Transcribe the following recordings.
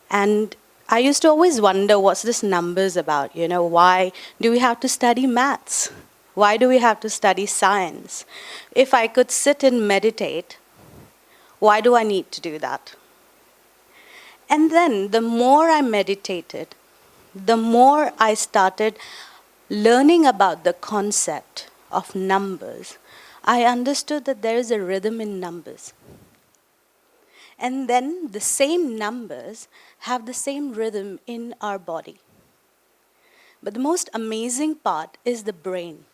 And I used to always wonder what's this numbers about? Why do we have to study maths? Why do we have to study science? If I could sit and meditate, why do I need to do that? And then the more I meditated, the more I started learning about the concept of numbers, I understood that there is a rhythm in numbers. And then the same numbers have the same rhythm in our body. But the most amazing part is the brain.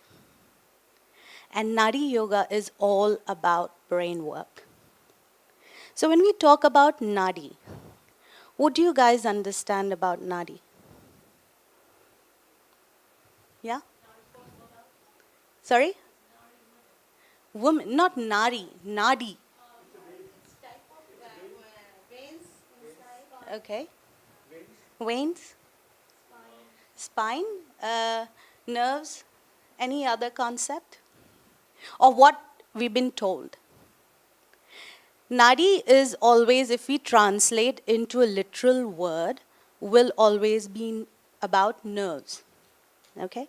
And Naadi Yoga is all about brain work. So when we talk about Nadi, what do you guys understand about Nadi? Yeah? Sorry? Woman, not Nari, Nadi. Okay. Veins? Spine? Nerves? Any other concept? Or what we've been told? Nadi is always, if we translate into a literal word, will always be about nerves. Okay?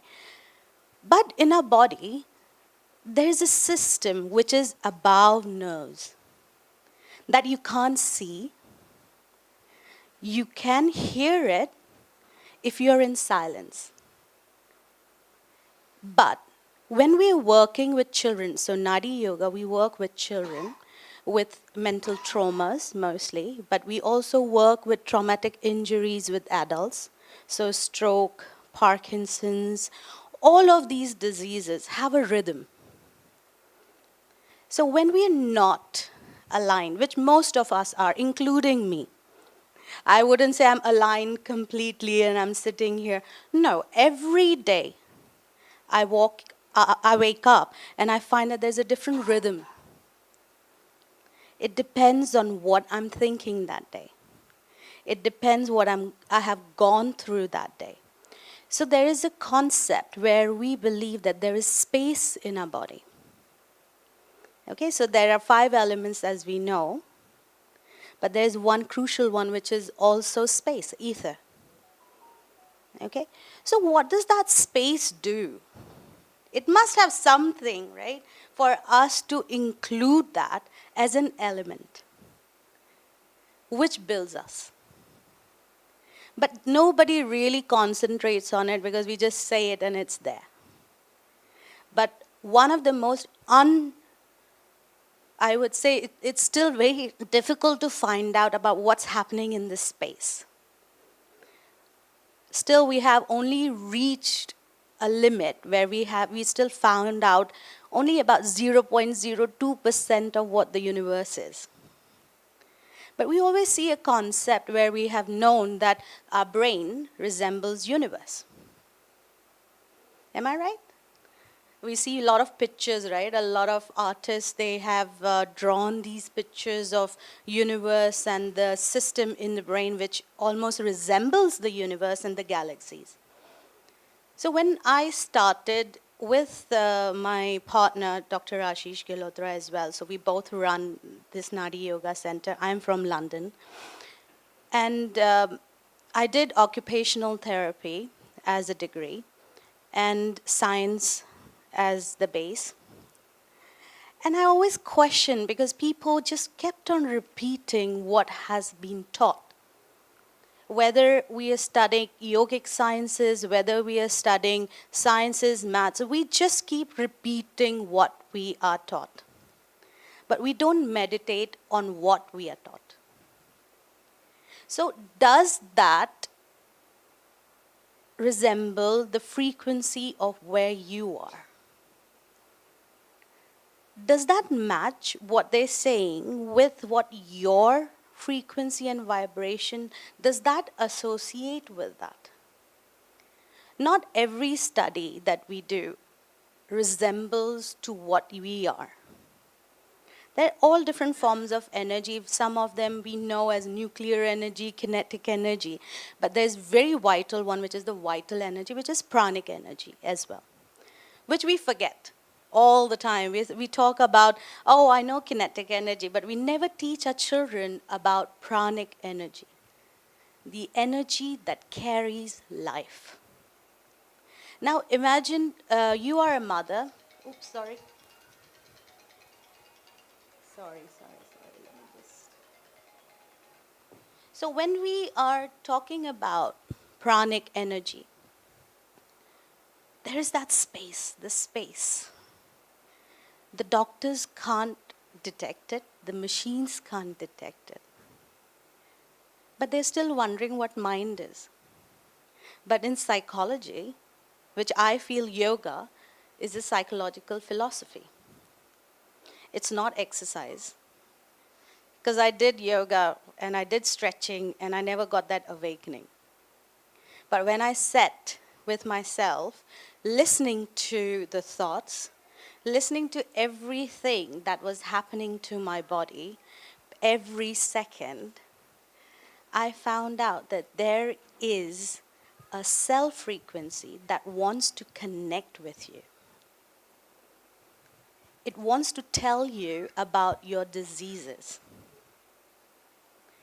But in our body, there is a system which is above nerves that you can't see. You can hear it if you're in silence. But when we're working with children, so Naadi Yoga, we work with children with mental traumas mostly, but we also work with traumatic injuries with adults. So stroke, Parkinson's, all of these diseases have a rhythm. So when we are not aligned, which most of us are, including me, I wouldn't say I'm aligned completely and I'm sitting here. No, every day I wake up and I find that there's a different rhythm. It depends on what I'm thinking that day. It depends what I have gone through that day. So there is a concept where we believe that there is space in our body. Okay, so there are 5 elements as we know, but there's one crucial one which is also space, ether. Okay, so what does that space do? It must have something, right, for us to include that as an element which builds us. But nobody really concentrates on it because we just say it and it's there. But one of the most I would say it's still very difficult to find out about what's happening in this space. Still, we have only reached a limit where we still found out only about 0.02% of what the universe is. But we always see a concept where we have known that our brain resembles universe. Am I right? We see a lot of pictures, right? A lot of artists, they have drawn these pictures of universe and the system in the brain which almost resembles the universe and the galaxies. So when I started with my partner, Dr. Ashish Gilotra as well, so we both run this Naadi Yoga Center. I'm from London. And I did occupational therapy as a degree and science as the base. And I always questioned because people just kept on repeating what has been taught. Whether we are studying yogic sciences, whether we are studying sciences, maths, we just keep repeating what we are taught. But we don't meditate on what we are taught. So does that resemble the frequency of where you are? Does that match what they're saying with what your frequency and vibration, does that associate with that? Not every study that we do resembles to what we are. There are all different forms of energy. Some of them we know as nuclear energy, kinetic energy, but there's very vital one, which is the vital energy, which is pranic energy as well, which we forget all the time. We talk about, oh, I know kinetic energy, but we never teach our children about pranic energy. the energy that carries life. Now imagine you are a mother. Oops, sorry. Sorry. Let me just. So when we are talking about pranic energy, there is that space, the space. The doctors can't detect it, the machines can't detect it. But they're still wondering what mind is. But in psychology, which I feel yoga is a psychological philosophy. It's not exercise. Because I did yoga and I did stretching and I never got that awakening. But when I sat with myself, listening to the thoughts, listening to everything that was happening to my body, every second, I found out that there is a cell frequency that wants to connect with you. It wants to tell you about your diseases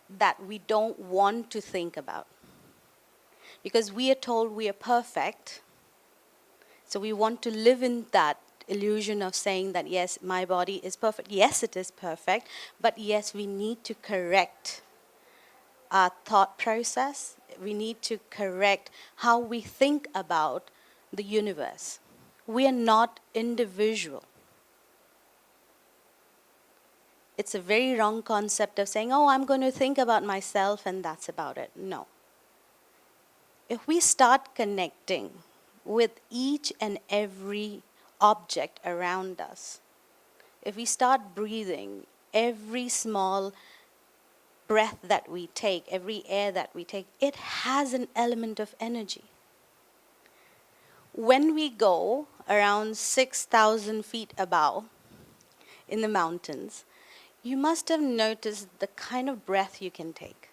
that we don't want to think about. Because we are told we are perfect, so we want to live in that illusion of saying that, yes, my body is perfect. Yes, it is perfect, but yes, we need to correct our thought process. We need to correct how we think about the universe. We are not individual. It's a very wrong concept of saying, oh, I'm going to think about myself and that's about it. No. If we start connecting with each and every object around us, if we start breathing every small breath that we take, every air that we take, it has an element of energy. When we go around 6,000 feet above in the mountains, you must have noticed the kind of breath you can take,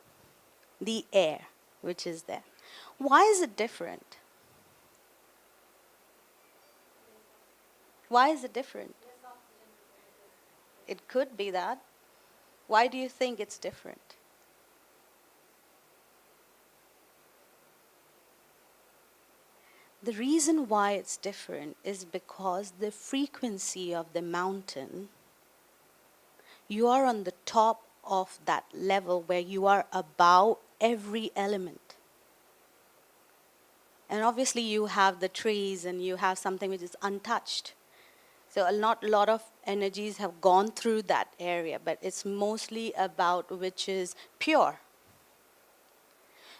the air which is there. Why is it different? Why is it different? It could be that. Why do you think it's different? The reason why it's different is because the frequency of the mountain, you are on the top of that level where you are above every element. And obviously you have the trees and you have something which is untouched. So a lot of energies have gone through that area, but it's mostly about which is pure.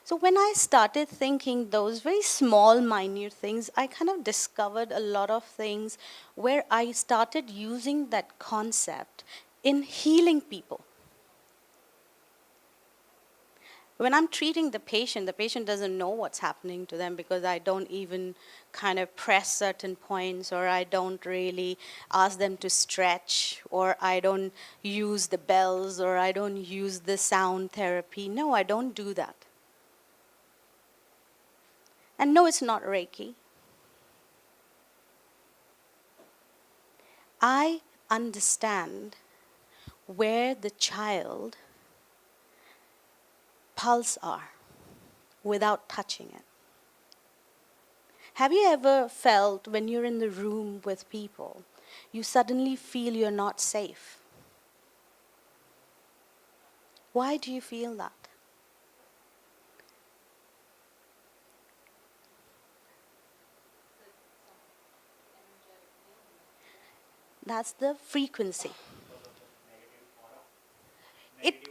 So when I started thinking those very small, minute things, I kind of discovered a lot of things where I started using that concept in healing people. When I'm treating the patient doesn't know what's happening to them because I don't even kind of press certain points, or I don't really ask them to stretch, or I don't use the bells, or I don't use the sound therapy. No, I don't do that. And no, it's not Reiki. I understand where the child pulse are without touching it. Have you ever felt when you're in the room with people, you suddenly feel you're not safe? Why do you feel that? That's the frequency. It,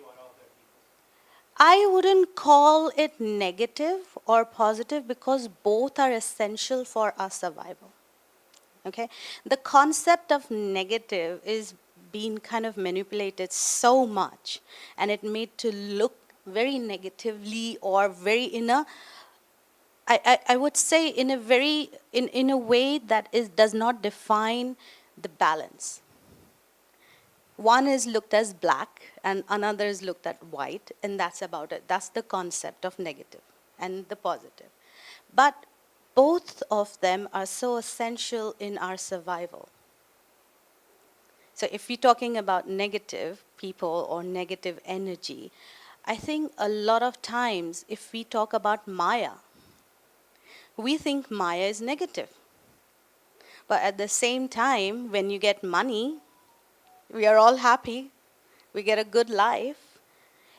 I wouldn't call it negative or positive because both are essential for our survival. Okay? The concept of negative is being kind of manipulated so much, and it made to look very negatively or very in a, I would say in a very in a way that does not define the balance. One is looked as black and another is looked at white, and that's about it. That's the concept of negative and the positive. But both of them are so essential in our survival. So if you're talking about negative people or negative energy, I think a lot of times if we talk about Maya, we think Maya is negative. But at the same time, when you get money, we are all happy, we get a good life.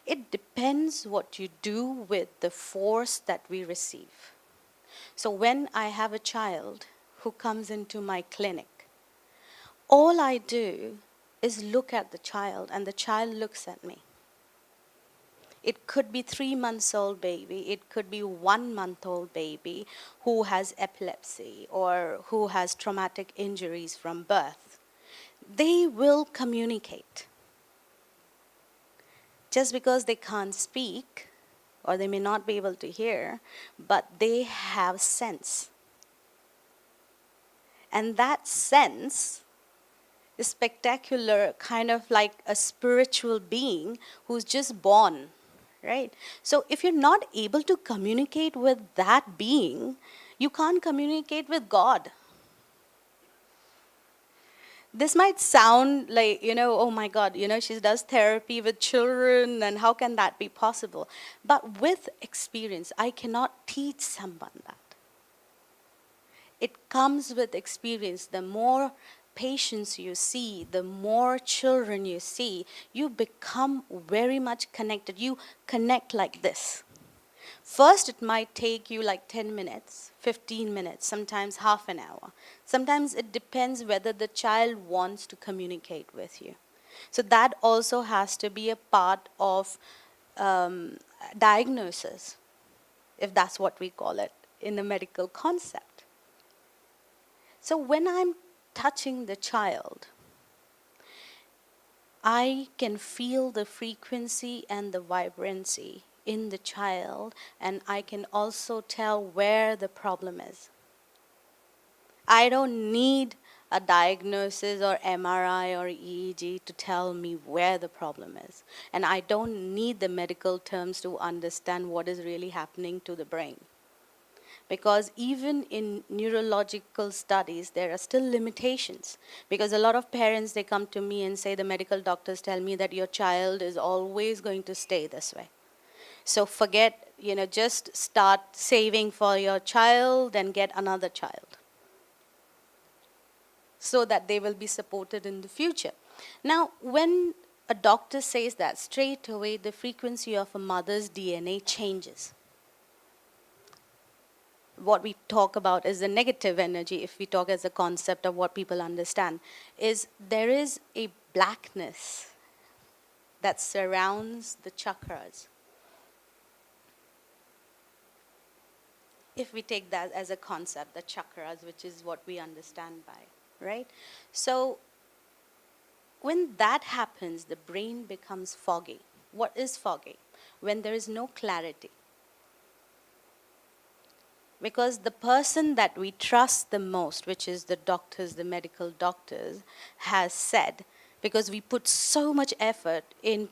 It depends what you do with the force that we receive. So when I have a child who comes into my clinic, all I do is look at the child and the child looks at me. It could be 3 months old baby, it could be 1 month old baby who has epilepsy or who has traumatic injuries from birth. They will communicate. Just because they can't speak or they may not be able to hear, but they have sense. And that sense is spectacular, kind of like a spiritual being who's just born, right? So if you're not able to communicate with that being, you can't communicate with God. This might sound like, oh my God, she does therapy with children, and how can that be possible? But with experience, I cannot teach someone that. It comes with experience. The more patients you see, the more children you see, you become very much connected. You connect like this. First, it might take you like 10 minutes, 15 minutes, sometimes half an hour. Sometimes it depends whether the child wants to communicate with you. So that also has to be a part of diagnosis, if that's what we call it in the medical concept. So when I'm touching the child, I can feel the frequency and the vibrancy in the child, and I can also tell where the problem is. I don't need a diagnosis or MRI or EEG to tell me where the problem is. And I don't need the medical terms to understand what is really happening to the brain. Because even in neurological studies, there are still limitations. Because a lot of parents, they come to me and say, the medical doctors tell me that your child is always going to stay this way. So forget, just start saving for your child and get another child, so that they will be supported in the future. Now, when a doctor says that, straight away the frequency of a mother's DNA changes. What we talk about is the negative energy, if we talk as a concept of what people understand, is there is a blackness that surrounds the chakras. If we take that as a concept, the chakras, which is what we understand by, right? So when that happens, the brain becomes foggy. What is foggy? When there is no clarity. Because the person that we trust the most, which is the doctors, the medical doctors, has said, because we put so much effort in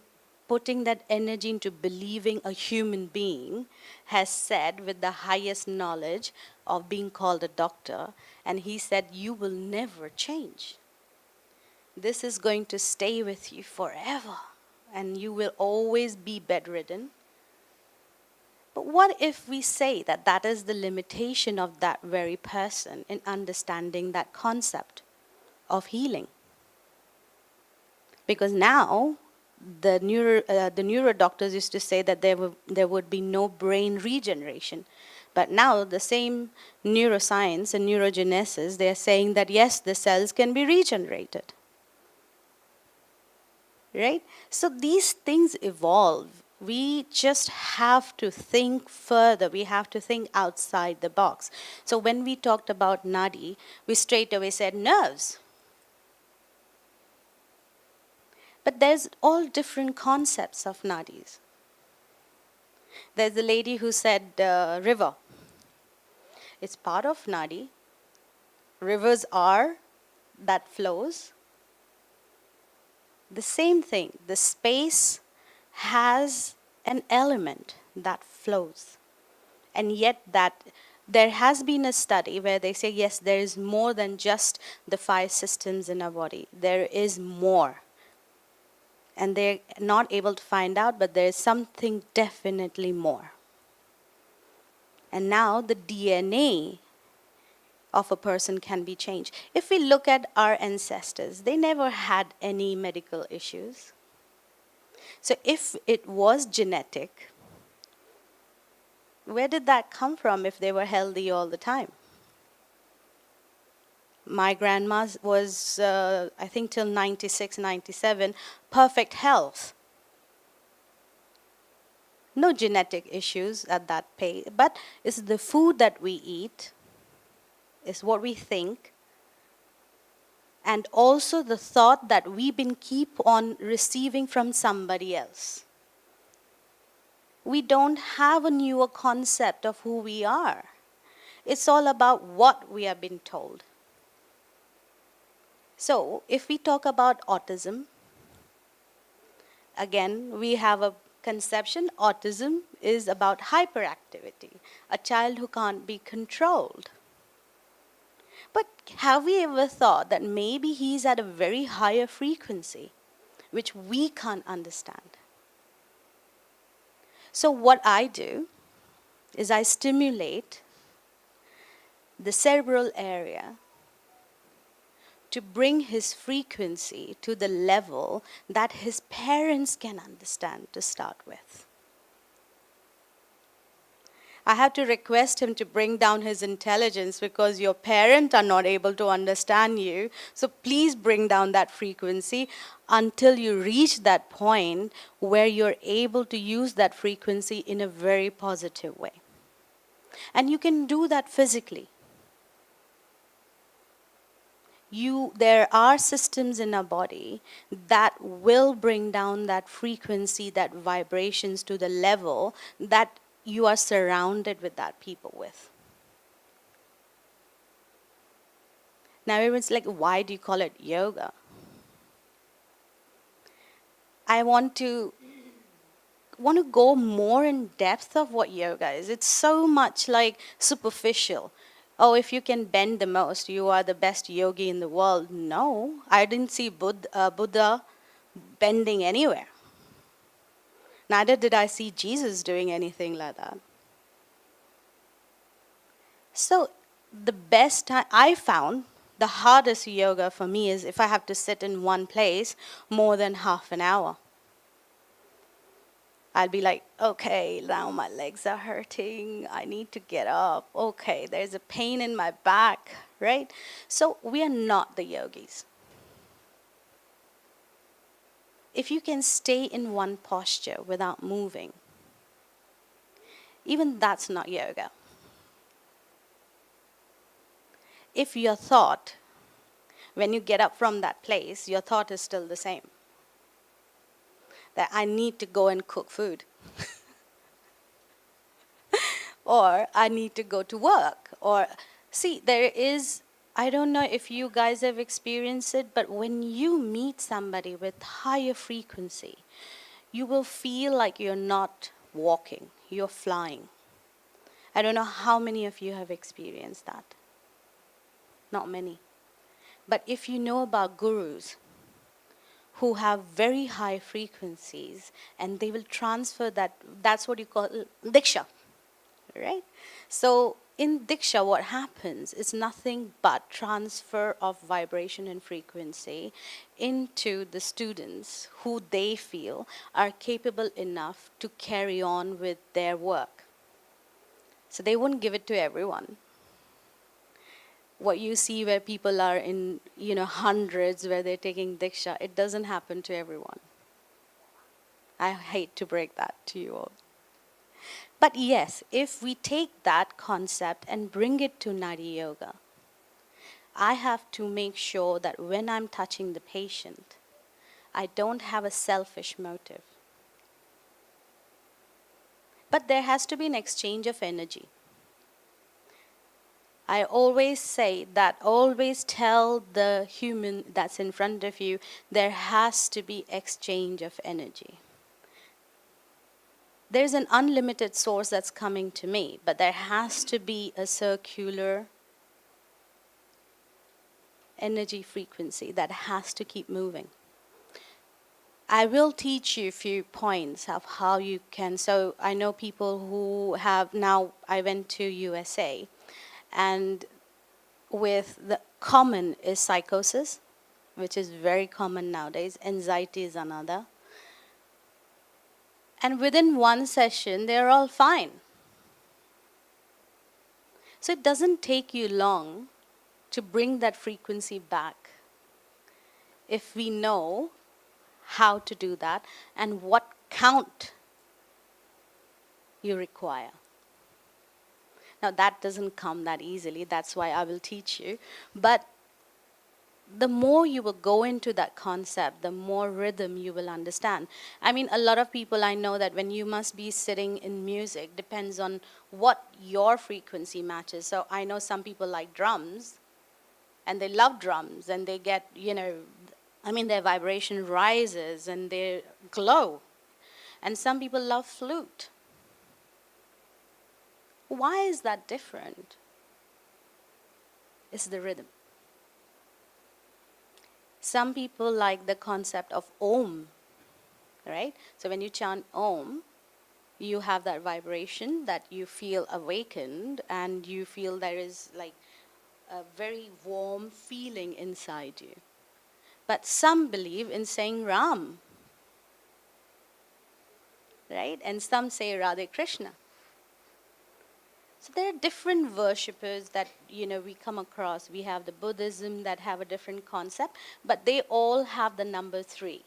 putting that energy into believing a human being, has said with the highest knowledge of being called a doctor, and he said, you will never change. This is going to stay with you forever, and you will always be bedridden. But what if we say that that is the limitation of that very person in understanding that concept of healing? Because now, the neuro doctors used to say that there would be no brain regeneration. But now the same neuroscience and neurogenesis, they are saying that yes, the cells can be regenerated. Right? So these things evolve. We just have to think further. We have to think outside the box. So when we talked about Nadi, we straight away said nerves. But there's all different concepts of Nadis. There's a lady who said river. It's part of Nadi. Rivers are that flows. The same thing. The space has an element that flows. And yet that there has been a study where they say, yes, there is more than just the 5 systems in our body. There is more. and they're not able to find out, but there's something definitely more. And now the DNA of a person can be changed. If we look at our ancestors, they never had any medical issues. So if it was genetic, where did that come from if they were healthy all the time? My grandma was, I think, till 96, 97, perfect health. No genetic issues at that pace, but it's the food that we eat, is what we think, and also the thought that we've been keep on receiving from somebody else. We don't have a newer concept of who we are. It's all about what we have been told. So, if we talk about autism, again, we have a conception. Autism is about hyperactivity, a child who can't be controlled. But have we ever thought that maybe he's at a very higher frequency, which we can't understand? So what I do is I stimulate the cerebral area to bring his frequency to the level that his parents can understand to start with. I have to request him to bring down his intelligence because your parents are not able to understand you. So please bring down that frequency until you reach that point where you're able to use that frequency in a very positive way. And you can do that physically. There are systems in our body that will bring down that frequency, that vibrations to the level that you are surrounded with that people with. Now everyone's like, why do you call it yoga? I want to go more in depth of what yoga is. It's so much like superficial. Oh, if you can bend the most, you are the best yogi in the world. No, I didn't see Buddha bending anywhere. Neither did I see Jesus doing anything like that. So the best time I found, the hardest yoga for me is if I have to sit in one place more than half an hour. I'll be like, okay, now my legs are hurting. I need to get up. Okay, there's a pain in my back, right? So we are not the yogis. If you can stay in one posture without moving, even that's not yoga. If your thought, when you get up from that place, your thought is still the same, that I need to go and cook food. Or I need to go to work. Or, see, there is, I don't know if you guys have experienced it, but when you meet somebody with higher frequency, you will feel like you're not walking, you're flying. I don't know how many of you have experienced that. Not many. But if you know about gurus who have very high frequencies and they will transfer that's what you call diksha, right? So in diksha, what happens is nothing but transfer of vibration and frequency into the students who they feel are capable enough to carry on with their work. So they won't give it to everyone. What you see where people are in, hundreds where they're taking diksha, it doesn't happen to everyone. I hate to break that to you all. But yes, if we take that concept and bring it to Naadi Yoga, I have to make sure that when I'm touching the patient, I don't have a selfish motive. But there has to be an exchange of energy. I always say that, always tell the human that's in front of you, there has to be exchange of energy. There's an unlimited source that's coming to me, but there has to be a circular energy frequency that has to keep moving. I will teach you a few points of how you can. So I know people who have now, I went to USA, and with the common is psychosis, which is very common nowadays. Anxiety is another. And within one session, they're all fine. So it doesn't take you long to bring that frequency back if we know how to do that and what count you require. Now, that doesn't come that easily. That's why I will teach you. But the more you will go into that concept, the more rhythm you will understand. I mean, a lot of people I know that when you must be sitting in music depends on what your frequency matches. So I know some people like drums and they love drums and they get, I mean, their vibration rises and they glow. And some people love flute. Why is that different? It's the rhythm. Some people like the concept of Om, right? So when you chant Om, you have that vibration that you feel awakened and you feel there is like a very warm feeling inside you. But some believe in saying Ram, right? And some say Radhe Krishna. So there are different worshippers that we come across. We have the Buddhism that have a different concept, but they all have the number 3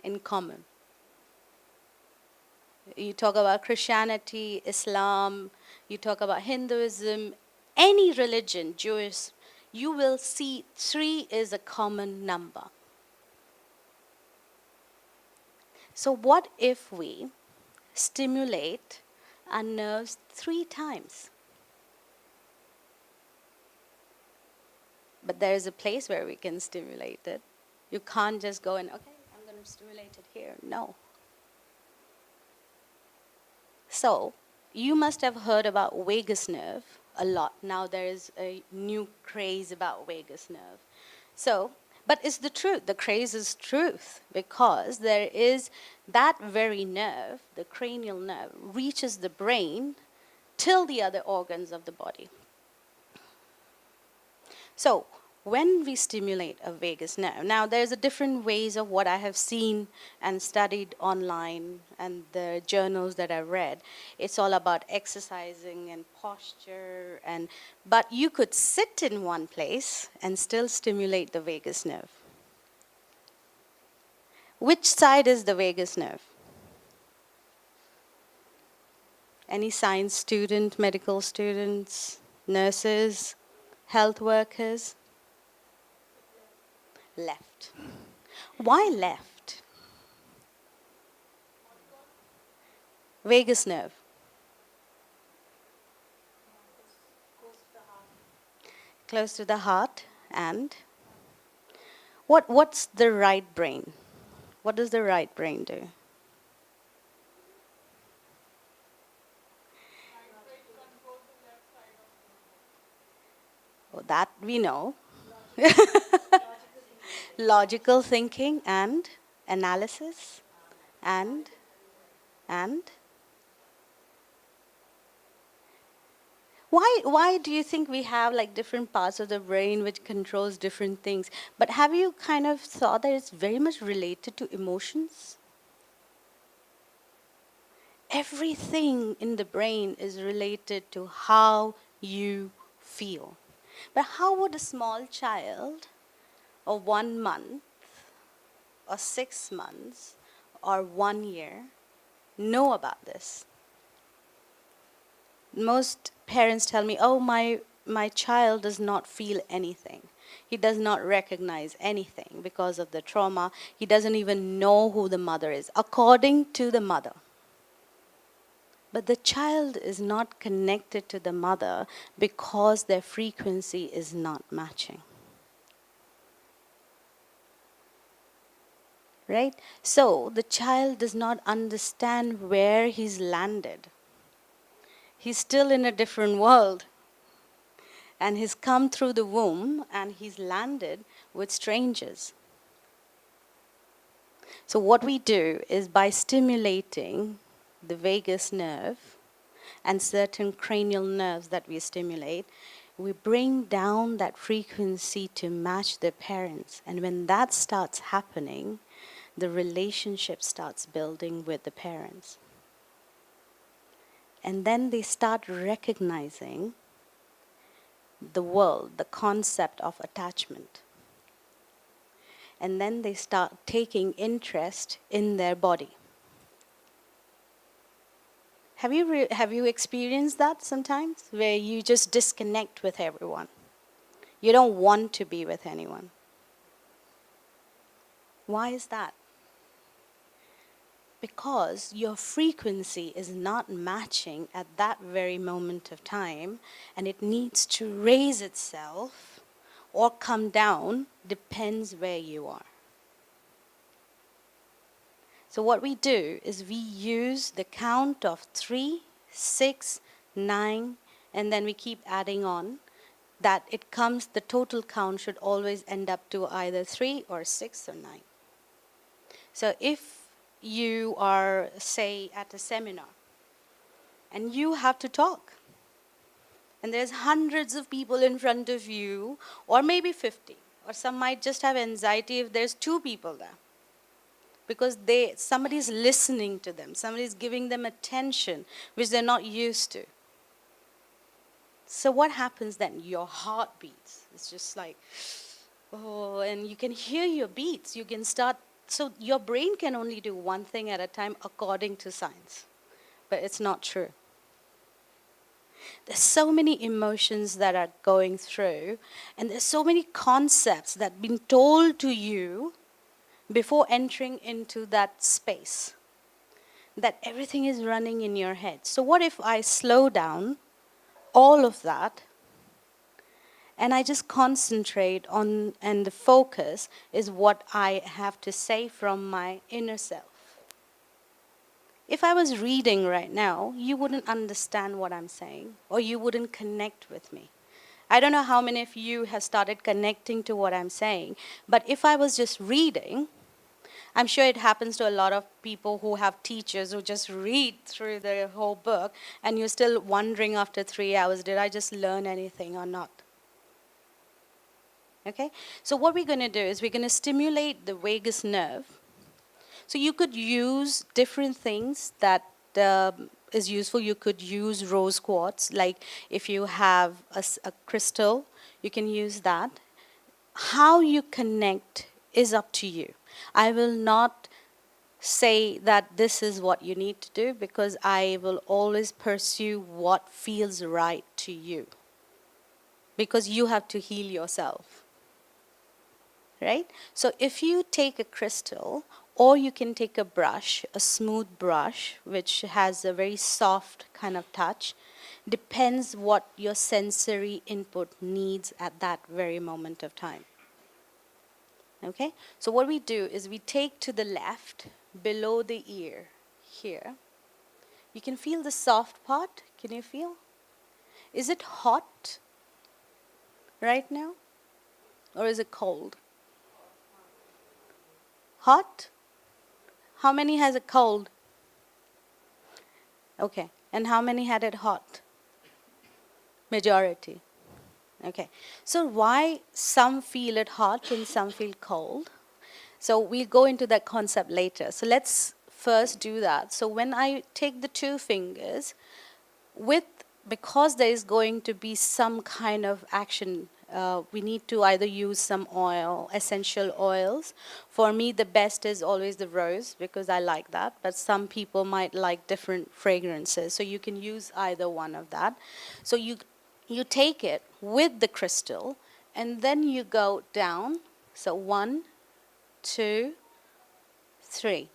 in common. You talk about Christianity, Islam, you talk about Hinduism, any religion, Jewish, you will see 3 is a common number. So what if we stimulate our nerves 3 times? But there is a place where we can stimulate it. You can't just go and, okay, I'm going to stimulate it here. No. So, you must have heard about vagus nerve a lot. Now there is a new craze about vagus nerve. So, but it's the truth. The craze is truth because there is that very nerve, the cranial nerve, reaches the brain till the other organs of the body. So, when we stimulate a vagus nerve, now there's a different ways of what I have seen and studied online and the journals that I've read. It's all about exercising and posture, but you could sit in one place and still stimulate the vagus nerve. Which side is the vagus nerve? Any science student, medical students, nurses, health workers? Left. Why left? Vagus nerve. Close to the heart. And what's the right brain? What does the right brain do? Oh, that we know. Logical thinking and analysis and why do you think we have like different parts of the brain which controls different things? But have you kind of thought that it's very much related to emotions? Everything in the brain is related to how you feel. But how would a small child or 1 month or 6 months or 1 year know about this? Most parents tell me, oh, my child does not feel anything. He does not recognize anything because of the trauma. He doesn't even know who the mother is, according to the mother. But the child is not connected to the mother because their frequency is not matching. Right? So the child does not understand where he's landed. He's still in a different world. And he's come through the womb and he's landed with strangers. So what we do is by stimulating the vagus nerve and certain cranial nerves that we stimulate, we bring down that frequency to match the parents. And when that starts happening, the relationship starts building with the parents. And then they start recognizing the world, the concept of attachment. And then they start taking interest in their body. Have you experienced that sometimes, where you just disconnect with everyone? You don't want to be with anyone. Why is that? Because your frequency is not matching at that very moment of time, and it needs to raise itself or come down, depends where you are. So what we do is we use the count of 3, 6, 9, and then we keep adding on, that it comes, the total count should always end up to either 3 or 6 or 9. So if you are, say, at a seminar, and you have to talk, and there's hundreds of people in front of you, or maybe 50, or some might just have anxiety if there's 2 people there, because somebody's listening to them, somebody's giving them attention, which they're not used to. So what happens then? Your heart beats. It's just like, oh, and you can hear your beats. You can start, so your brain can only do one thing at a time according to science. But it's not true. There's so many emotions that are going through, and there's so many concepts that have been told to you before entering into that space, that everything is running in your head. So what if I slow down all of that, and I just concentrate on, and the focus is what I have to say from my inner self. If I was reading right now, you wouldn't understand what I'm saying, or you wouldn't connect with me. I don't know how many of you have started connecting to what I'm saying, but if I was just reading, I'm sure it happens to a lot of people who have teachers who just read through the whole book, and you're still wondering after 3 hours, did I just learn anything or not? Okay? So what we're going to do is we're going to stimulate the vagus nerve. So you could use different things that is useful. You could use rose quartz. Like if you have a crystal, you can use that. How you connect is up to you. I will not say that this is what you need to do, because I will always pursue what feels right to you. Because you have to heal yourself. Right? So if you take a crystal, or you can take a brush, a smooth brush, which has a very soft kind of touch, depends what your sensory input needs at that very moment of time. Okay? So what we do is we take to the left, below the ear, here. You can feel the soft part. Can you feel? Is it hot right now? Or is it cold? Hot? How many has it cold? Okay. And how many had it hot? Majority. Okay. So why some feel it hot and some feel cold? So we'll go into that concept later. So let's first do that. So when I take the 2 fingers, because there is going to be some kind of action, we need to either use some oil, essential oils. For me, the best is always the rose, because I like that. But some people might like different fragrances. So you can use either one of that. So you take it with the crystal, and then you go down. So 1, 2, 3.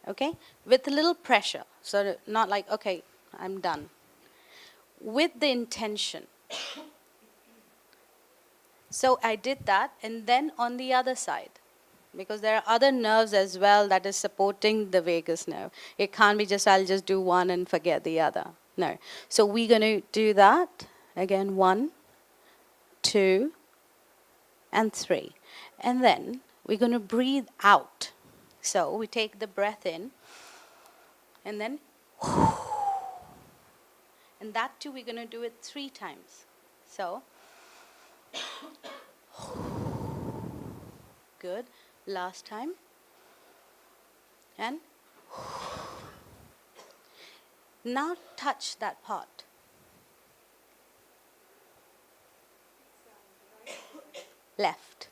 Okay? With a little pressure. So not like, okay, I'm done. With the intention. So I did that, and then on the other side, because there are other nerves as well that is supporting the vagus nerve. It can't be just, I'll just do one and forget the other. No. So we're going to do that. Again, 1, 2, and 3. And then we're going to breathe out. So we take the breath in, and then, and that too we're going to do it 3 times. So, good. Last time. And now touch that part. Left.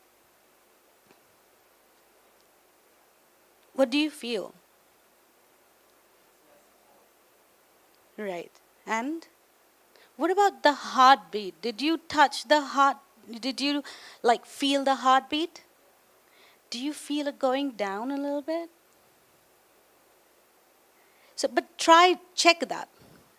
What do you feel? Right. And what about the heartbeat? Did you touch the heart? Did you feel the heartbeat? Do you feel it going down a little bit? So, but check that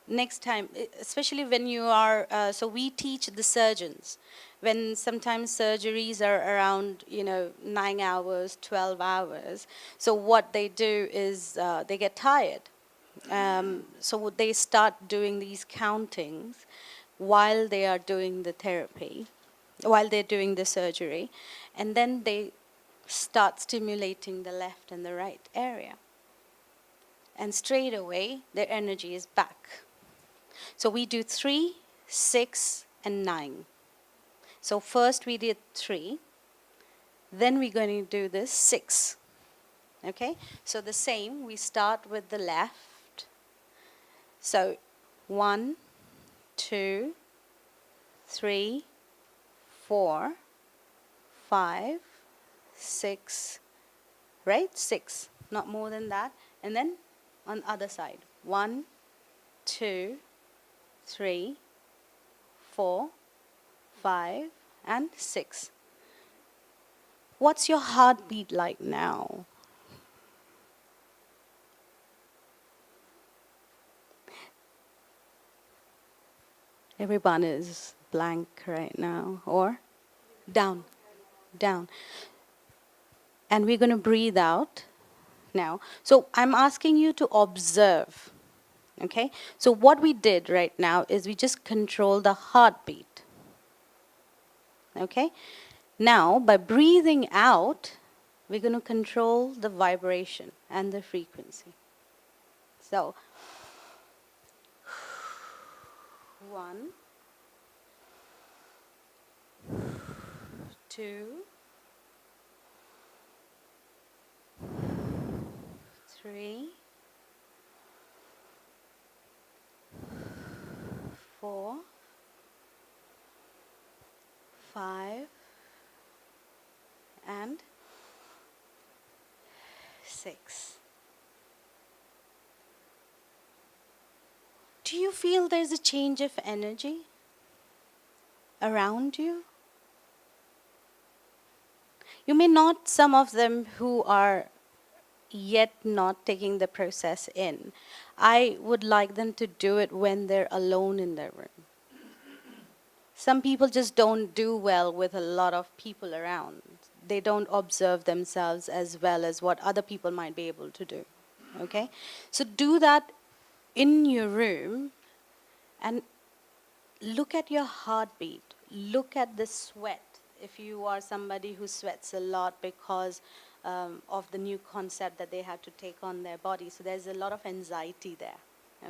next time, especially when you are, so we teach the surgeons, when sometimes surgeries are around, 9 hours, 12 hours. So what they do is they get tired. So they start doing these countings while they are doing the therapy, while they're doing the surgery, and then they start stimulating the left and the right area. And straight away, their energy is back. So we do 3, 6, and 9. So first we did 3, then we're going to do this 6. Okay? So the same, we start with the left. So 1, 2, 3, 4, 5, 6, right? 6, not more than that. And then on the other side, 1, 2, 3, 4, 5, and 6. What's your heartbeat like now? Everyone is blank right now, or down, down. And we're going to breathe out now. So I'm asking you to observe, okay? So what we did right now is we just control the heartbeat, okay? Now, by breathing out, we're going to control the vibration and the frequency. So, 1, 2, 3, 4, 5, and 6. Do you feel there's a change of energy around you? You may not, some of them who are yet not taking the process in, I would like them to do it when they're alone in their room. Some people just don't do well with a lot of people around. They don't observe themselves as well as what other people might be able to do. Okay? So do that in your room and look at your heartbeat. Look at the sweat. If you are somebody who sweats a lot because of the new concept that they have to take on their body. So there's a lot of anxiety there.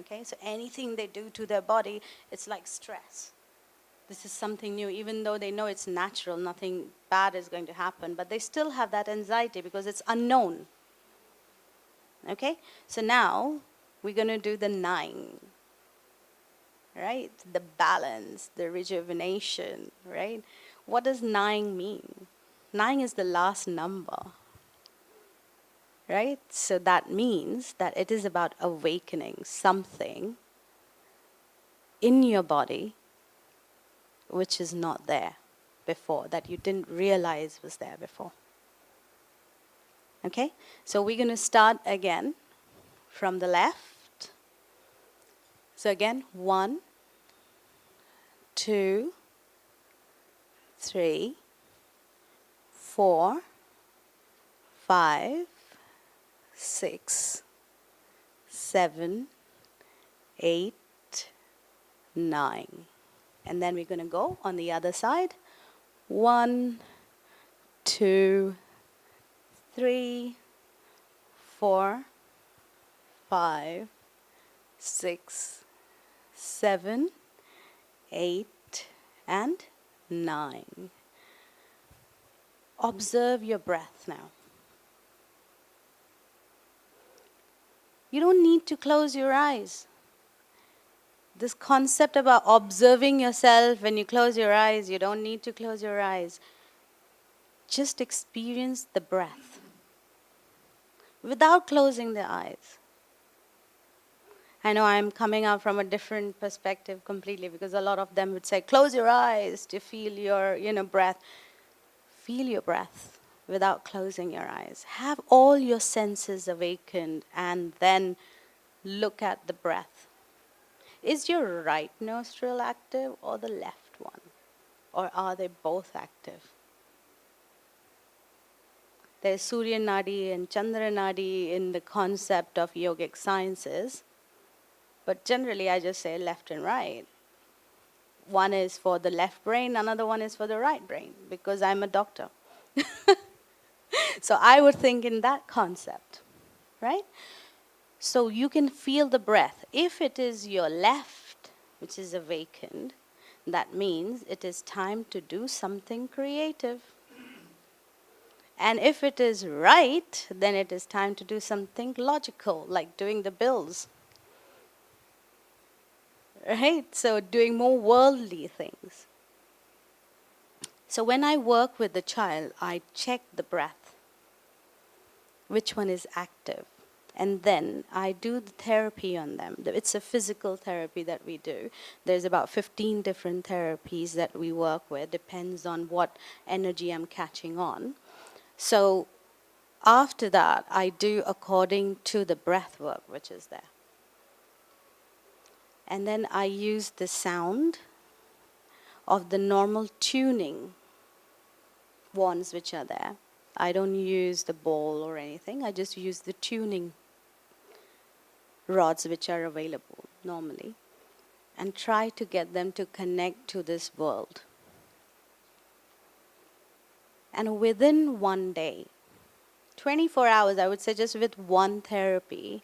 Okay? So anything they do to their body, it's like stress. This is something new, even though they know it's natural, nothing bad is going to happen, but they still have that anxiety because it's unknown. Okay? So now we're going to do the 9. Right? The balance, the rejuvenation, right? What does 9 mean? 9 is the last number. Right? So that means that it is about awakening something in your body which is not there before, that you didn't realize was there before. Okay? So we're going to start again from the left. So again, 1, 2, 3, 4, 5, 6, 7, 8, 9. And then we're going to go on the other side. 1, 2, 3, 4, 5, 6, 7, 8, and 9. Observe your breath now. You don't need to close your eyes. This concept about observing yourself when you close your eyes, you don't need to close your eyes. Just experience the breath without closing the eyes. I know I'm coming out from a different perspective completely, because a lot of them would say, close your eyes to feel your, breath. Feel your breath without closing your eyes. Have all your senses awakened and then look at the breath. Is your right nostril active or the left one? Or are they both active? There's Surya Nadi and Chandra Nadi in the concept of yogic sciences. But generally, I just say left and right. One is for the left brain, another one is for the right brain, because I'm a doctor. So I would think in that concept, right? So you can feel the breath. If it is your left, which is awakened, that means it is time to do something creative. And if it is right, then it is time to do something logical, like doing the bills. Right? So doing more worldly things. So when I work with the child, I check the breath. Which one is active? And then I do the therapy on them. It's a physical therapy that we do. There's about 15 different therapies that we work with. Depends on what energy I'm catching on. So after that, I do according to the breath work, which is there. And then I use the sound of the normal tuning wands which are there. I don't use the bowl or anything. I just use the tuning rods which are available normally, and try to get them to connect to this world. And within one day, 24 hours, I would say, just with one therapy,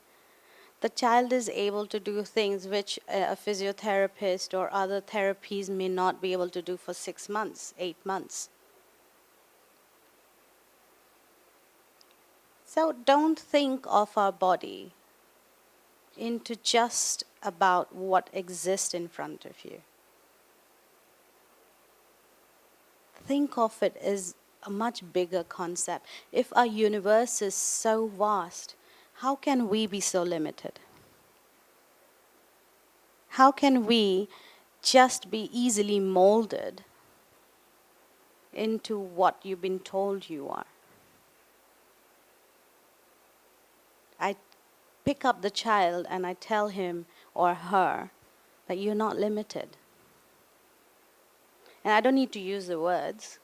the child is able to do things which a physiotherapist or other therapies may not be able to do for 6 months, 8 months. So don't think of our body into just about what exists in front of you. Think of it as a much bigger concept. If our universe is so vast, how can we be so limited? How can we just be easily molded into what you've been told you are? I pick up the child and I tell him or her that you're not limited. And I don't need to use the words.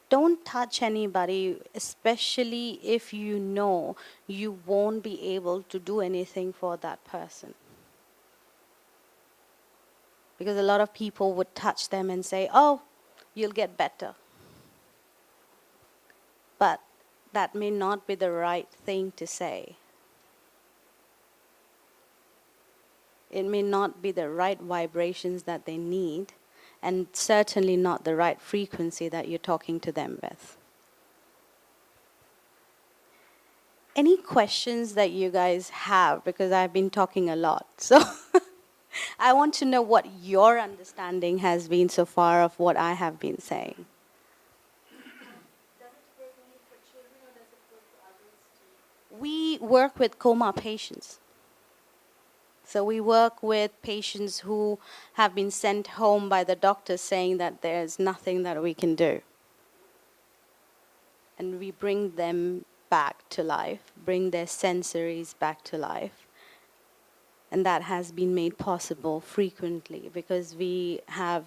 Don't touch anybody, especially if you know you won't be able to do anything for that person. Because a lot of people would touch them and say, oh, you'll get better. But that may not be the right thing to say. It may not be the right vibrations that they need, and certainly not the right frequency that you're talking to them with. Any questions that you guys have? Because I've been talking a lot. So I want to know what your understanding has been so far of what I have been saying. We work with coma patients. So we work with patients who have been sent home by the doctor saying that there's nothing that we can do. And we bring them back to life, bring their sensories back to life. And that has been made possible frequently because we have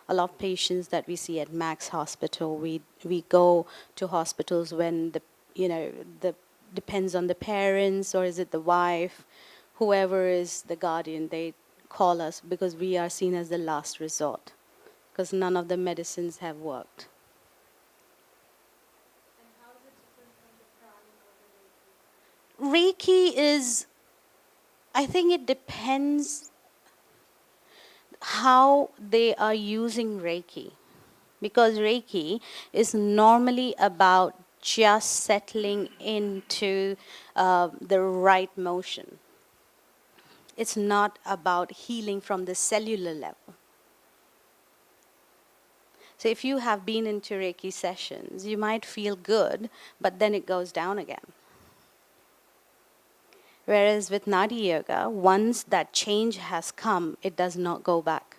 a lot of patients that we see at Max Hospital. We go to hospitals when the depends on the parents, or is it the wife, whoever is the guardian, they call us because we are seen as the last resort because none of the medicines have worked. Reiki is, I think it depends how they are using Reiki. Because Reiki is normally about just settling into the right motion. It's not about healing from the cellular level. So if you have been into Reiki sessions, you might feel good, but then it goes down again. Whereas with Naadi Yoga, once that change has come, it does not go back.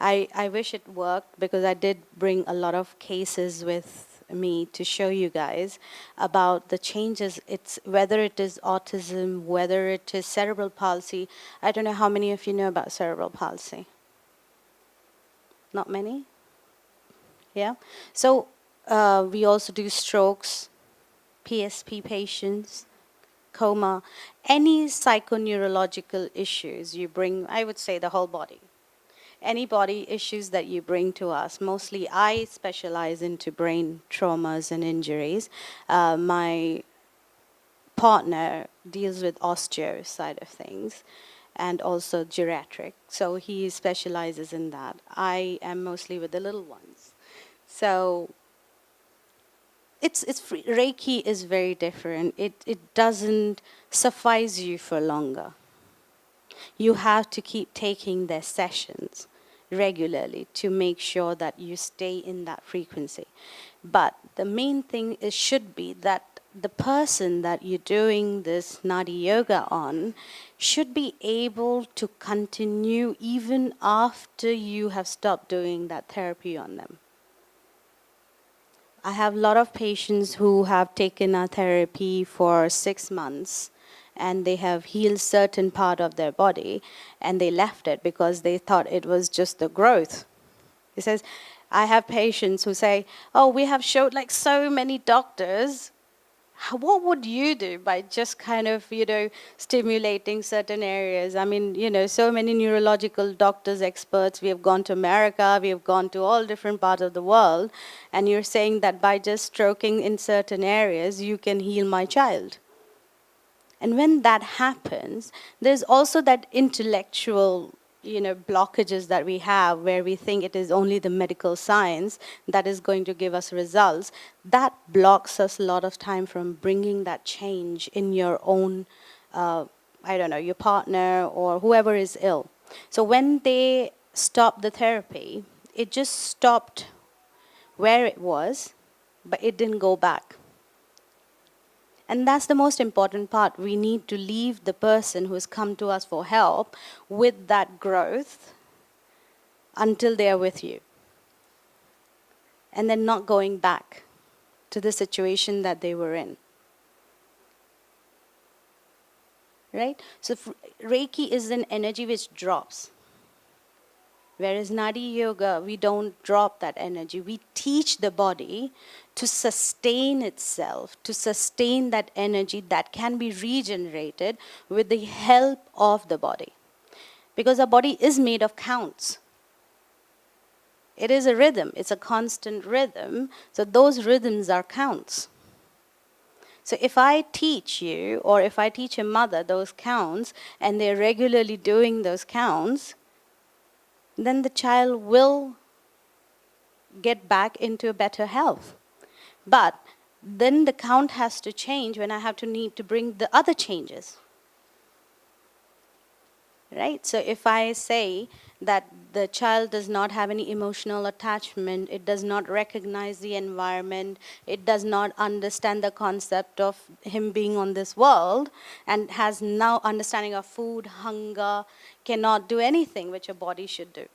I wish it worked, because I did bring a lot of cases with me to show you guys about the changes. It's whether it is autism, whether it is cerebral palsy. I don't know how many of you know about cerebral palsy. Not many? Yeah? So we also do strokes, PSP patients, coma, any psychoneurological issues you bring, I would say the whole body. Any body issues that you bring to us. Mostly I specialize into brain traumas and injuries. My partner deals with osteo side of things and also geriatric. So he specializes in that. I am mostly with the little ones. So it's free. Reiki is very different. It doesn't suffice you for longer. You have to keep taking their sessions regularly to make sure that you stay in that frequency. But the main thing is should be that the person that you're doing this Naadi Yoga on should be able to continue even after you have stopped doing that therapy on them. I have a lot of patients who have taken our therapy for 6 months and they have healed certain part of their body and they left it because they thought it was just the growth. He says, I have patients who say, oh, we have showed like so many doctors. What would you do by just kind of, stimulating certain areas? I mean, so many neurological doctors, experts, we have gone to America, we have gone to all different parts of the world, and you're saying that by just stroking in certain areas, you can heal my child. And when that happens, there's also that intellectual blockages that we have where we think it is only the medical science that is going to give us results. That blocks us a lot of time from bringing that change in your own, your partner or whoever is ill. So when they stopped the therapy, it just stopped where it was, but it didn't go back. And that's the most important part. We need to leave the person who has come to us for help with that growth until they are with you. And then not going back to the situation that they were in. Right? So Reiki is an energy which drops. Whereas Naadi Yoga, we don't drop that energy. We teach the body to sustain itself, to sustain that energy that can be regenerated with the help of the body. Because our body is made of counts. It is a rhythm. It's a constant rhythm. So those rhythms are counts. So if I teach you, or if I teach a mother those counts, and they're regularly doing those counts, then the child will get back into better health. But then the count has to change when I need to bring the other changes. Right? So if I say that the child does not have any emotional attachment, it does not recognize the environment, it does not understand the concept of him being on this world, and has no understanding of food, hunger, cannot do anything which a body should do.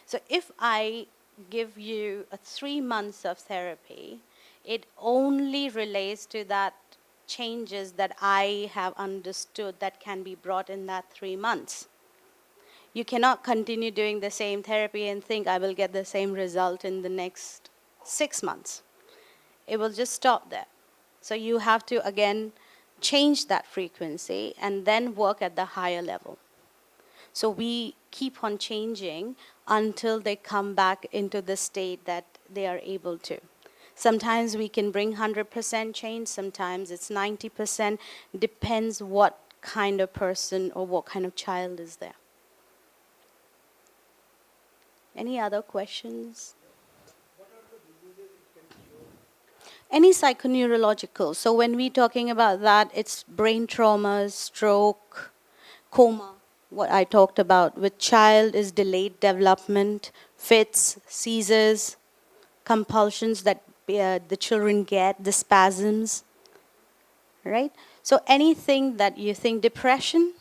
So if I give you 3 months of therapy, it only relates to that changes that I have understood that can be brought in that 3 months. You cannot continue doing the same therapy and think I will get the same result in the next 6 months. It will just stop there. So you have to again change that frequency and then work at the higher level. So we keep on changing until they come back into the state that they are able to. Sometimes we can bring 100% change, sometimes it's 90%. Depends what kind of person or what kind of child is there. Any other questions? Any psychoneurological. So when we're talking about that, it's brain traumas, stroke, coma, what I talked about. With child is delayed development, fits, seizures, compulsions that the children get, the spasms, right? So anything that you think, depression,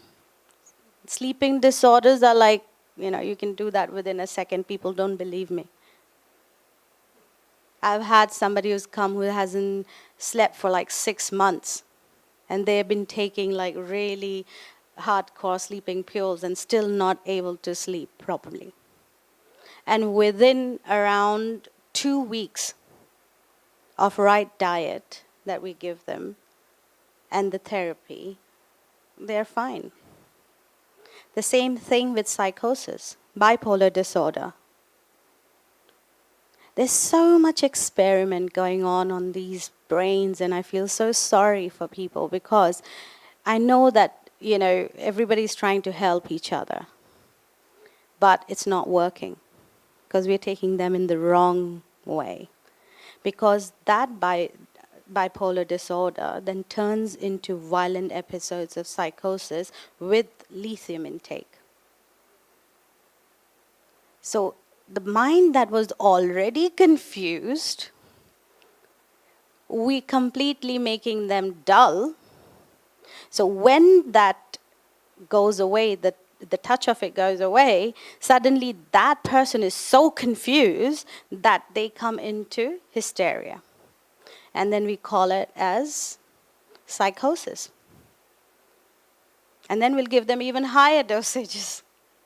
sleeping disorders are like, you can do that within a second. People don't believe me. I've had somebody who's come who hasn't slept for like 6 months, and they've been taking like really hardcore sleeping pills and still not able to sleep properly. And within around 2 weeks of right diet that we give them and the therapy, they're fine. The same thing with psychosis, bipolar disorder. There's so much experiment going on these brains, and I feel so sorry for people because I know that, everybody's trying to help each other, but it's not working because we're taking them in the wrong way. Because that bipolar disorder then turns into violent episodes of psychosis with lithium intake. So the mind that was already confused, we completely making them dull. So when that goes away, the touch of it goes away, suddenly that person is so confused that they come into hysteria. And then we call it as psychosis. And then we'll give them even higher dosages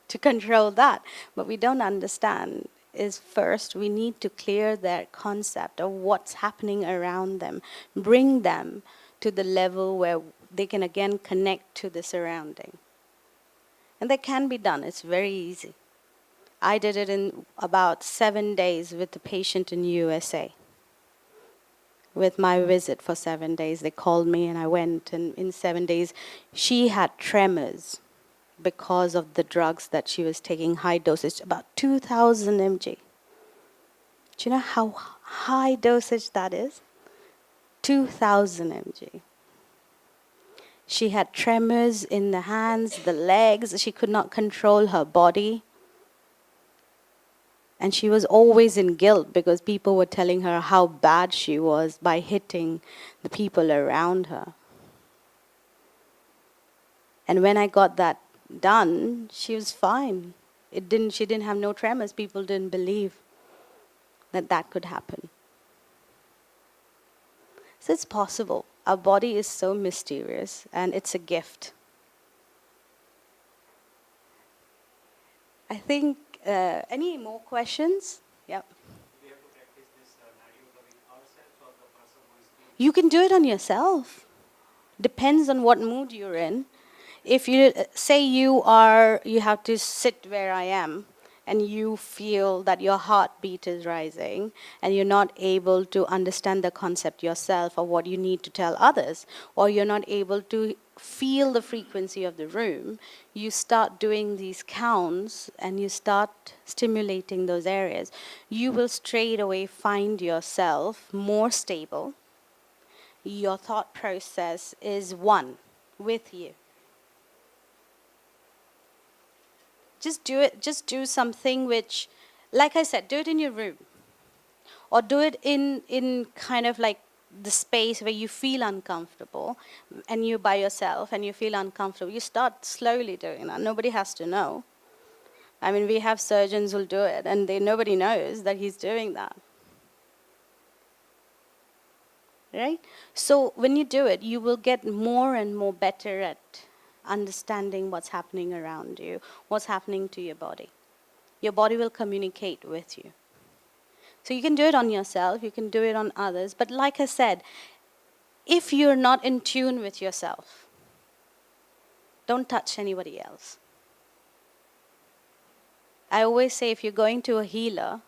to control that. But we don't understand is first we need to clear their concept of what's happening around them, bring them to the level where they can again connect to the surrounding. And that can be done. It's very easy. I did it in about 7 days with the patient in USA. With my visit for 7 days, they called me and I went, and in 7 days she had tremors because of the drugs that she was taking, high dosage, about 2,000 mg. Do you know how high dosage that is? 2,000 mg. She had tremors in the hands, the legs. She could not control her body. And she was always in guilt because people were telling her how bad she was by hitting the people around her. And when I got that done, she was fine. She didn't have no tremors. People didn't believe that that could happen. So it's possible. Our body is so mysterious, and it's a gift. I think, any more questions? Yep. Do we have to practice this Naadi Yoga with ourselves or the person who is doing? You can do it on yourself. Depends on what mood you're in. If you say you have to sit where I am, and you feel that your heartbeat is rising, and you're not able to understand the concept yourself or what you need to tell others, or you're not able to feel the frequency of the room, you start doing these counts and you start stimulating those areas. You will straight away find yourself more stable. Your thought process is one with you. Just do it. Just do something which, like I said, do it in your room. Or do it in kind of like the space where you feel uncomfortable and you're by yourself and you feel uncomfortable. You start slowly doing that. Nobody has to know. I mean, we have surgeons who'll do it and nobody knows that he's doing that. Right? So when you do it, you will get more and more better at understanding what's happening around you, what's happening to your body. Your body will communicate with you. So you can do it on yourself, you can do it on others. But like I said, if you're not in tune with yourself, don't touch anybody else. I always say if you're going to a healer,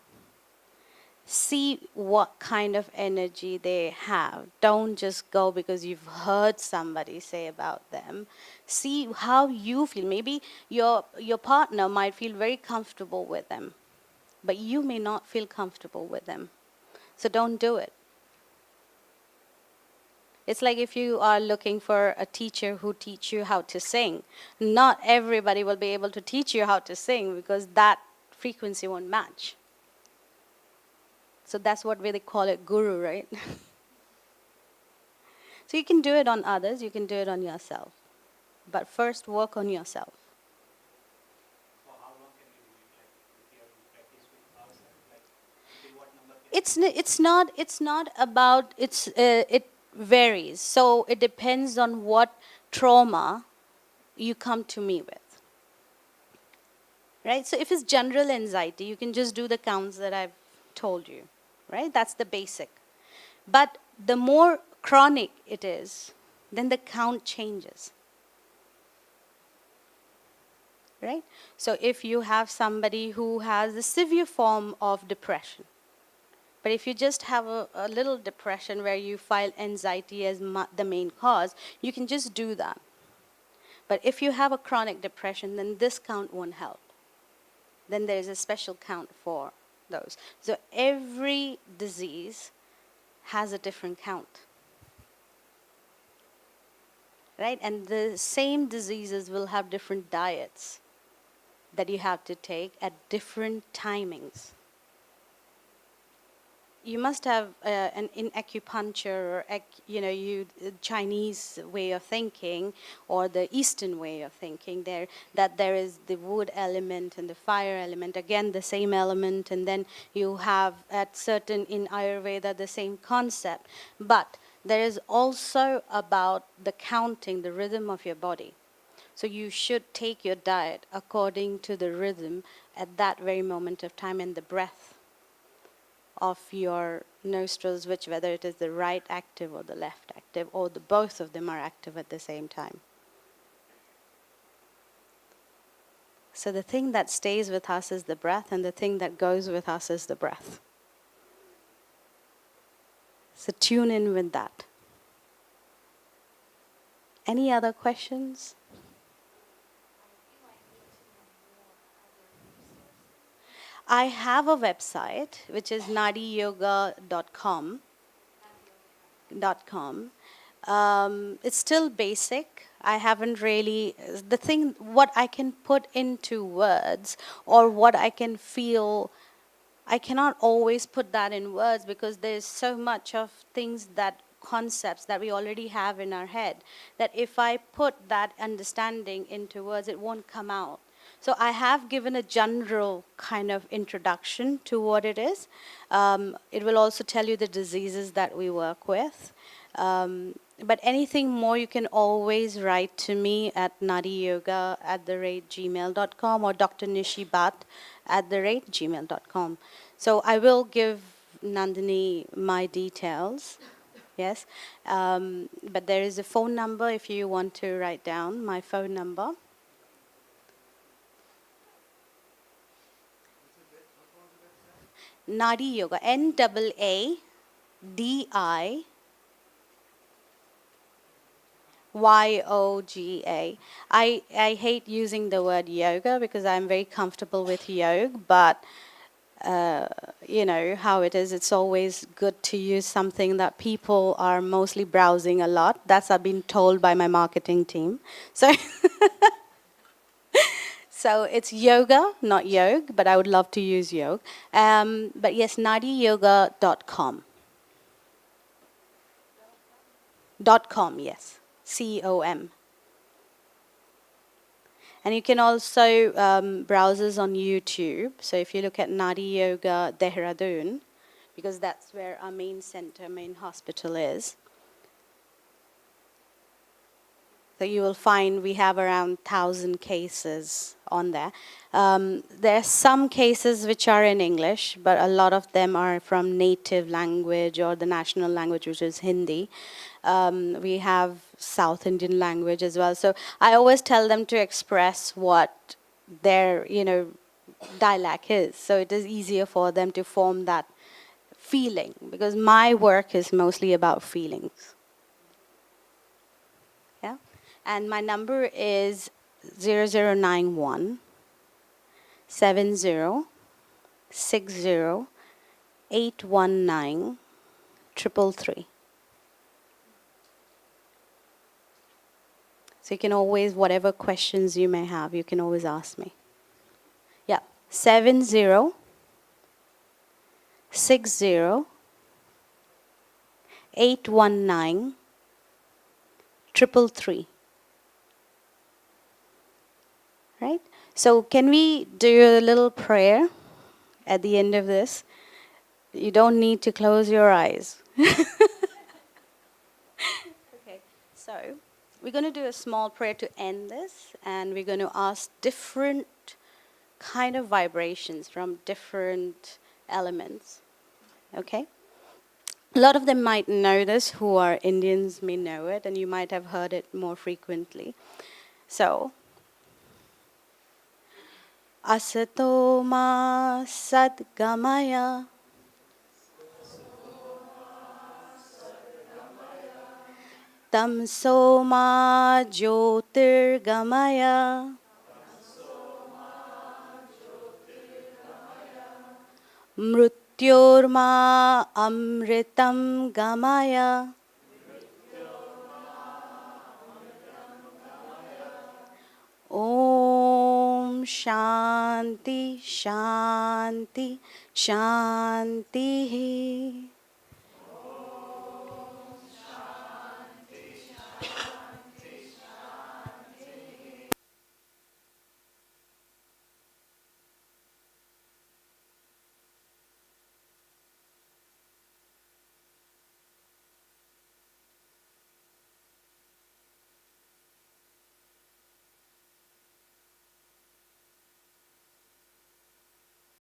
See what kind of energy they have. Don't just go because you've heard somebody say about them. See how you feel. Maybe your partner might feel very comfortable with them, but you may not feel comfortable with them. So don't do it. It's like if you are looking for a teacher who teach you how to sing. Not everybody will be able to teach you how to sing because that frequency won't match. So that's what they call it, guru, right? So you can do it on others, you can do it on yourself. But first work on yourself. For how long can we do it? Like if we have to practice with ourselves, like until what number can It's not about it varies. So it depends on what trauma you come to me with. Right? So if it's general anxiety, you can just do the counts that I've told you. Right? That's the basic. But the more chronic it is, then the count changes. Right? So if you have somebody who has a severe form of depression, but if you just have a little depression where you file anxiety as the main cause, you can just do that. But if you have a chronic depression, then this count won't help. Then there is a special count for those. So every disease has a different count. Right? And the same diseases will have different diets that you have to take at different timings. You must have in acupuncture or Chinese way of thinking or the Eastern way of thinking that there is the wood element and the fire element, again the same element, and then you have at certain in Ayurveda the same concept. But there is also about the counting, the rhythm of your body. So you should take your diet according to the rhythm at that very moment of time and the breath of your nostrils, which whether it is the right active or the left active or the both of them are active at the same time. So the thing that stays with us is the breath, and the thing that goes with us is the breath. So tune in with that. Any other questions? I have a website which is naadiyoga.com. It's still basic. I haven't really, what I can put into words or what I can feel, I cannot always put that in words because there's so much of concepts that we already have in our head that if I put that understanding into words, it won't come out. So I have given a general kind of introduction to what it is. It will also tell you the diseases that we work with. But anything more, you can always write to me at naadiyoga@gmail.com or Dr Nishi Bhatt@gmail.com. So I will give Nandini my details. Yes. But there is a phone number if you want to write down my phone number. Naadi Yoga, NAADIYOGA. I hate using the word yoga because I'm very comfortable with yoga, but you know how it is. It's always good to use something that people are mostly browsing a lot. That's I've been told by my marketing team. So So it's yoga, not yoga, but I would love to use yoga. But yes, naadiyoga.com. .com, yes. COM. And you can also browse us on YouTube. So if you look at Naadi Yoga Dehradun, because that's where our main center, main hospital is. So you will find we have around 1,000 cases on there. There are some cases which are in English, but a lot of them are from native language or the national language, which is Hindi. We have South Indian language as well. So I always tell them to express what their, dialect is. So it is easier for them to form that feeling, because my work is mostly about feelings. Yeah? And my number is 0091 70 60 819 333. So you can always, whatever questions you may have, you can always ask me. Yeah, 70 60 819 333. Right? So can we do a little prayer at the end of this? You don't need to close your eyes. Okay, so we're going to do a small prayer to end this, and we're going to ask different kind of vibrations from different elements. Okay? A lot of them might know this, who are Indians may know it, and you might have heard it more frequently. So, Asato ma sadgamaya, tamso ma jyotirgamaya, mrutyorma amritam gamaya. Om Shanti Shanti Shanti.